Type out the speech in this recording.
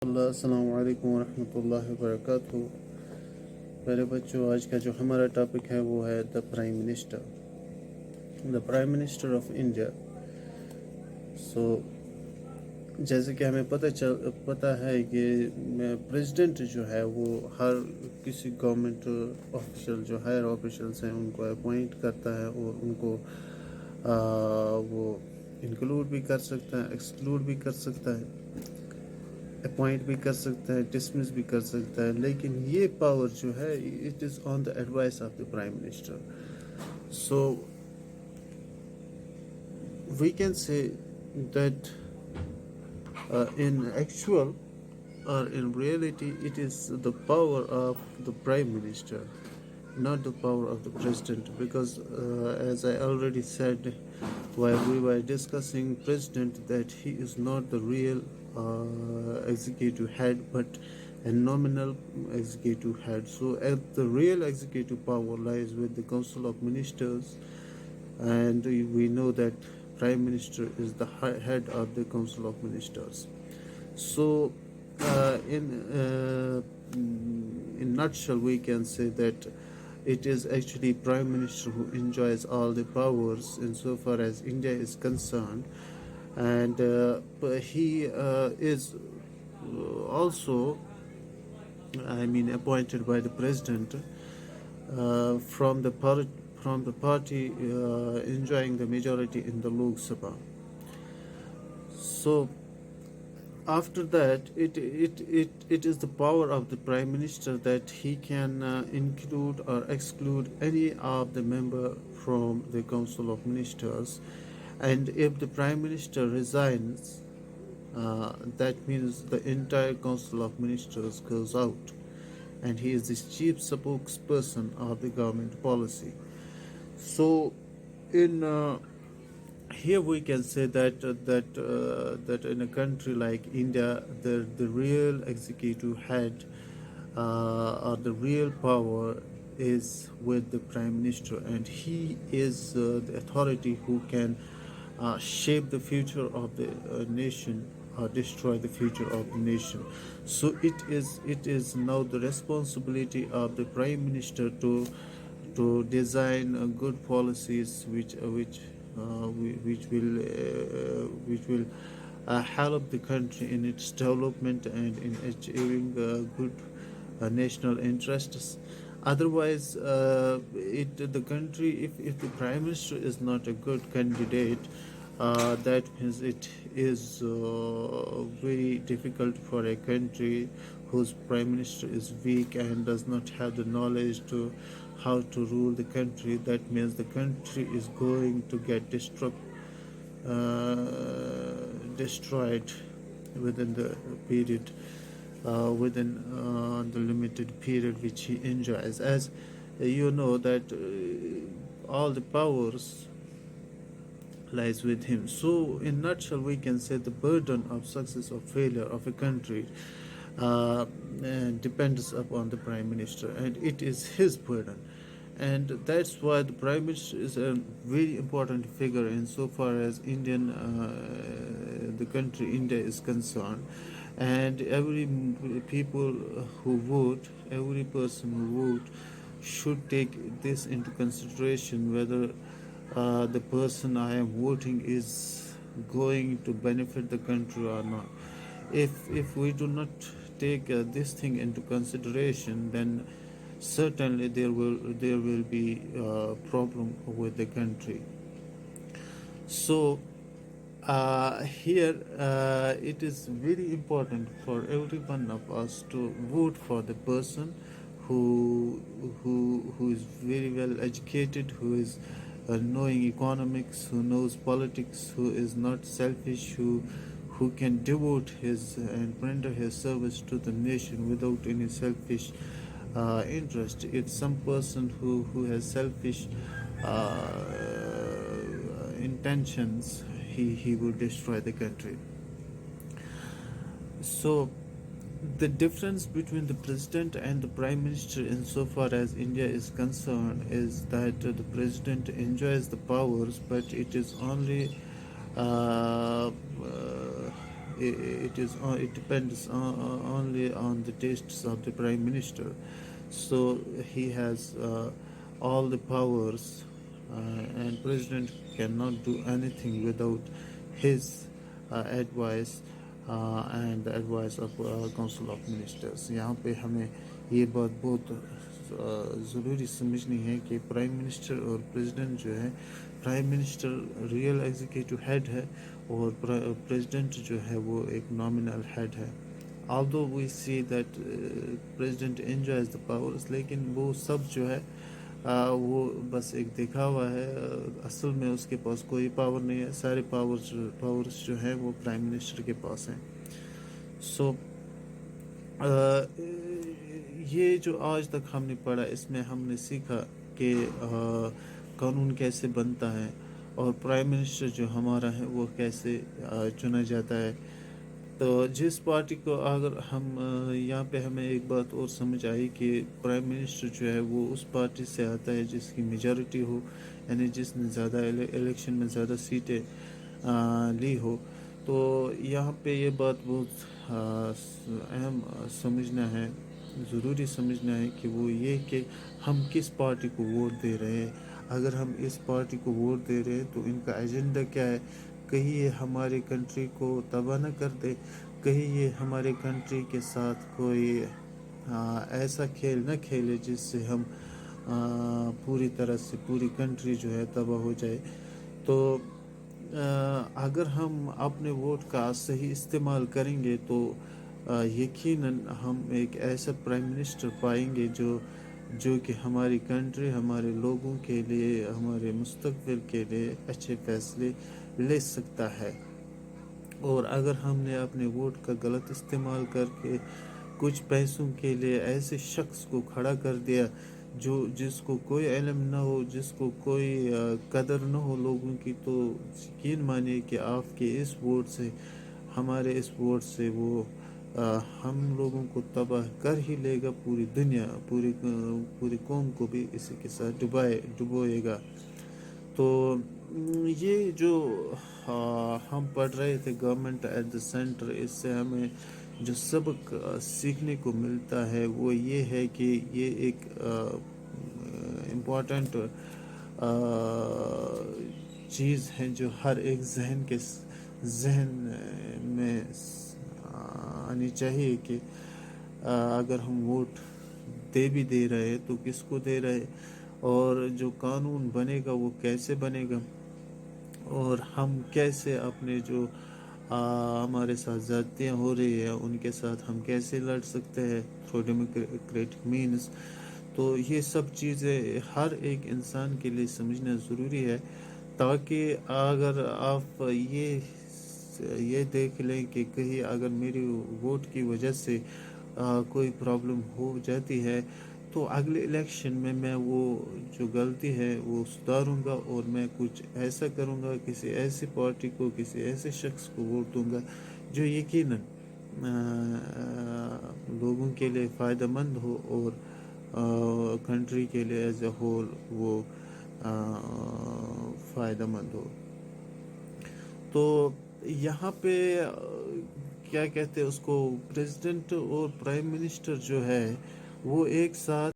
अस्सलाम वालेकुम वरहमतुल्लाहि वबरकातुहू। मेरे बच्चों, आज का जो हमारा टॉपिक है वो है the prime minister of India. So जैसे कि हमें पता है कि प्रेसिडेंट जो है वो हर किसी गवर्नमेंट ऑफिशियल जो हायर ऑफिशियल्स हैं उनको अपॉइंट करता है और उनको वो इंक्लूड भी कर सकता है, एक्सक्लूड भी कर सकता है, अपॉइंट भी कर सकता है, डिसमिस भी कर सकता है। लेकिन ये पावर जो है it is on the advice of the prime minister. So we can say that in actual or in reality it is the power of the prime minister, not the power of the president, because as I already said while we were discussing president, that he is not the real executive head but a nominal executive head. So the real executive power lies with the council of ministers, and we know that prime minister is the head of the council of ministers. So in nutshell we can say that it is actually prime minister who enjoys all the powers insofar as India is concerned, and he is also, I mean, appointed by the president from the party enjoying the majority in the Lok Sabha. So after that, it is the power of the prime minister that he can include or exclude any of the member from the council of ministers. And if the prime minister resigns, that means the entire council of ministers goes out, and he is the chief spokesperson of the government policy. So in here we can say that in a country like India, the real executive head or the real power is with the prime minister, and he is the authority who can shape the future of the nation or destroy the future of the nation. So it is now the responsibility of the prime minister to design good policies which will help the country in its development and in achieving good national interests. Otherwise, the country, if the prime minister is not a good candidate, that means it is very difficult for a country whose prime minister is weak and does not have the knowledge to how to rule the country. That means the country is going to get destroyed within the period, within the limited period which he enjoys. As you know that all the powers lies with him. So in nutshell we can say the burden of success or failure of a country depends upon the prime minister, and it is his burden. And that's why the prime minister is a very important figure insofar as the country India is concerned. And every every person who vote should take this into consideration, whether the person I am voting is going to benefit the country or not. If we do not take this thing into consideration, then certainly there will be a problem with the country. So here it is very important for every one of us to vote for the person who is very well educated, who is knowing economics, who knows politics, who is not selfish, who can devote his and render his service to the nation without any selfish interest. If some person who has selfish intentions, he will destroy the country. So the difference between the president and the prime minister insofar as India is concerned is that the president enjoys the powers, but it is only it depends only on the tastes of the prime minister. So he has all the powers, and president cannot do anything without his advice and the advice of council of ministers. यहाँ पे हमें ये बात बहुत ज़रूरी समझनी है कि प्राइम मिनिस्टर और प्रेसिडेंट जो है, prime minister real executive head है और प्रेसिडेंट जो है वो एक नॉमिनल हेड है. although we see that president enjoys the powers, लेकिन वो सब जो है वो बस एक दिखावा है. असल में उसके पास कोई पावर नहीं है. सारे पावर्स जो है वो प्राइम मिनिस्टर के पास हैं. सो ये जो आज तक हमने पढ़ा, इसमें हमने सीखा कि कानून कैसे बनता है और प्राइम मिनिस्टर जो हमारा है वो कैसे चुना जाता है. तो जिस पार्टी को, अगर हम यहाँ पे हमें एक बात और समझ आई कि प्राइम मिनिस्टर जो है वो उस पार्टी से आता है जिसकी मेजॉरिटी हो, यानी जिसने ज़्यादा इलेक्शन में ज़्यादा सीटें ली हो. तो यहाँ पे ये बात बहुत अहम समझना है, ज़रूरी समझना है कि वो ये कि हम किस पार्टी को वोट दे रहे हैं. अगर हम इस पार्टी को वोट दे रहे हैं तो इनका एजेंडा क्या है. कहीं ये हमारे कंट्री को तबाह न कर दे, कहीं ये हमारे कंट्री के साथ कोई ऐसा खेल न खेले जिससे हम पूरी तरह से पूरी कंट्री जो है तबाह हो जाए. तो अगर हम अपने वोट का सही इस्तेमाल करेंगे तो यकीनन हम एक ऐसा प्राइम मिनिस्टर पाएंगे जो कि हमारी कंट्री, हमारे लोगों के लिए, हमारे मुस्तकबिल के लिए अच्छे फैसले ले सकता है. और अगर हमने अपने वोट का गलत इस्तेमाल करके कुछ पैसों के लिए ऐसे शख्स को खड़ा कर दिया जिसको कोई इल्म ना हो, जिसको कोई कदर ना हो लोगों की, तो यकीन मानिए कि आपके इस वोट से, हमारे इस वोट से वो हम लोगों को तबाह कर ही लेगा. पूरी दुनिया, पूरी कौम को भी इसी के साथ डुबोएगा. तो ये जो हम पढ़ रहे थे गवर्नमेंट एट द सेंटर, इससे हमें जो सबक सीखने को मिलता है वो ये है कि ये एक इम्पॉर्टेंट चीज़ है जो हर एक जहन में आनी चाहिए कि अगर हम वोट दे रहे हैं तो किसको दे रहे हैं, और जो कानून बनेगा वो कैसे बनेगा, और हम कैसे अपने जो हमारे साथ ज़्यादतियाँ हो रही है उनके साथ हम कैसे लड़ सकते हैं थ्रू डेमोक्रेटिक मीन्स. तो ये सब चीज़ें हर एक इंसान के लिए समझना ज़रूरी है, ताकि अगर आप ये देख लें कि कहीं अगर मेरी वोट की वजह से कोई प्रॉब्लम हो जाती है तो अगले इलेक्शन में मैं वो जो गलती है वो सुधारूंगा और मैं कुछ ऐसा करूंगा, किसी ऐसी पार्टी को, किसी ऐसे शख्स को वोट दूंगा जो यकीनन लोगों के लिए फ़ायदेमंद हो और कंट्री के लिए एज ए होल वो फ़ायदेमंद हो. तो यहाँ पे क्या कहते हैं उसको, प्रेसिडेंट और प्राइम मिनिस्टर जो है वो एक साथ